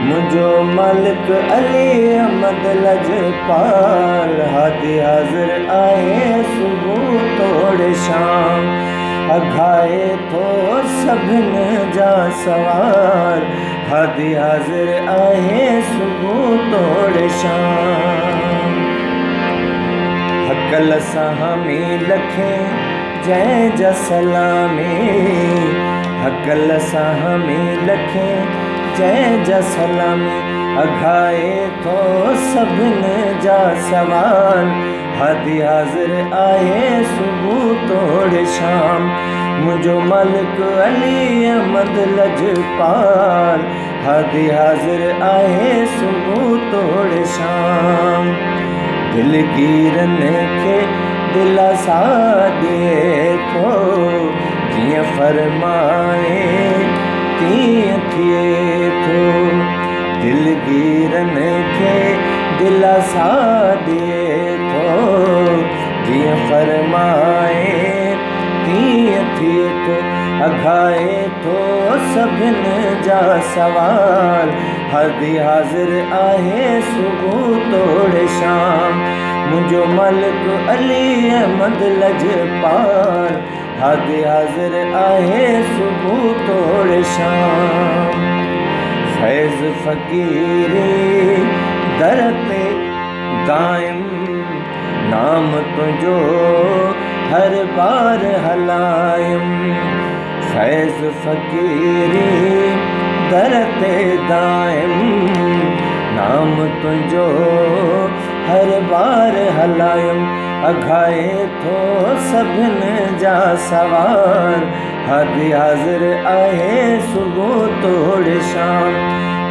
मुझो मालिक अली अहमद लजपाल, हादी हाज़िर आए सुबह तोड़ शाम। अघाए तो सभिन जा सवार, हादी हाज़िर आए सुबह तोड़ शाम। हकल सामी लखे जय जा सलामी, हकल सामी लखे जय जा सलामी। अघाए तो सभिन जा सवाल, हादी हाज़िर आए सुबह तोड़ शाम। मुझो मालिक अली अहमद लजपाल, हादी हाज़िर आए सुबह तोड़ शाम। दिलगीरन के दिलासा दिए थो, जियां फरमाए तीअं थिए थो। दिलगीरन के दिलासा दिए थो, जियां फरमाए तीअं थिए थो। अघाए तो सभिन जा सवाल, हादी हाज़िर आए सुबह तोड़ शाम। मुझो मालिक अली अहमद लजपाल, हादी हाज़िर आए सुबह तोड़ शाम। फैज़ फ़कीरी दर ते दाइम, नाम तुझो हर बार हलायम। फैज़ फ़कीरी दर ते दाइम, नाम तुझो हर बार हलायम। अघाए तो सभिन जा सवार, हादी हाज़िर आए सुबह तोड़ शाम।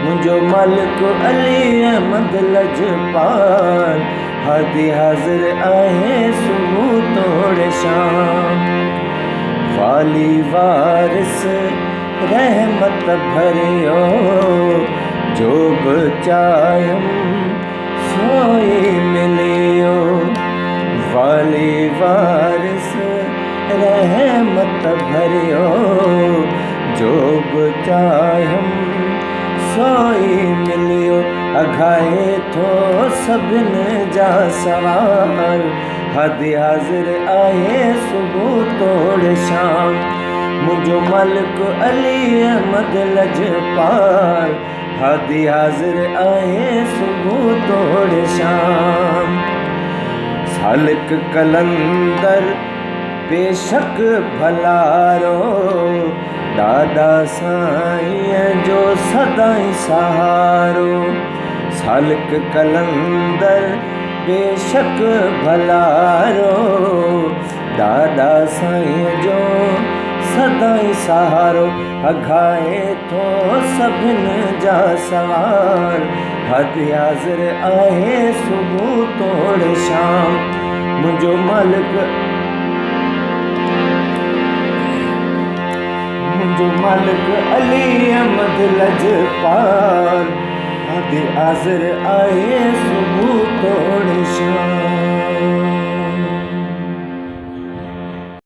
मुझो मालिक अली अहमद लजपाल, हादी हाज़िर आए सुबह तोड़ शाम। वाली वारिस रहमत भरियो, जो बि चाहम सोई मिलियो। वाली वारिस रहमत भरियो, जो बि चाहम सोई मिलियो। अघाए तो सभिन जा सवाल, हादी हाज़िर आए सुबह तोड़ शाम। मुझो मालिक अली अहमद लजपाल, हादी हाज़िर आए सुबह तोड़ शाम। सालिक कलंदर बेशक भलारो, ॾाॾा साईं जो सदाई सहारो। सालिक कलंदर बेशक भलारो, ॾाॾा साईं जो सदाई सहारो। अघाए तो सभिन जा सवाल, हादी हाज़िर आए सुबह तोड़ शाम। मुझो मालिक अली अहमद लजपाल, हादी हाज़िर आए सुबह तोड़ शाम।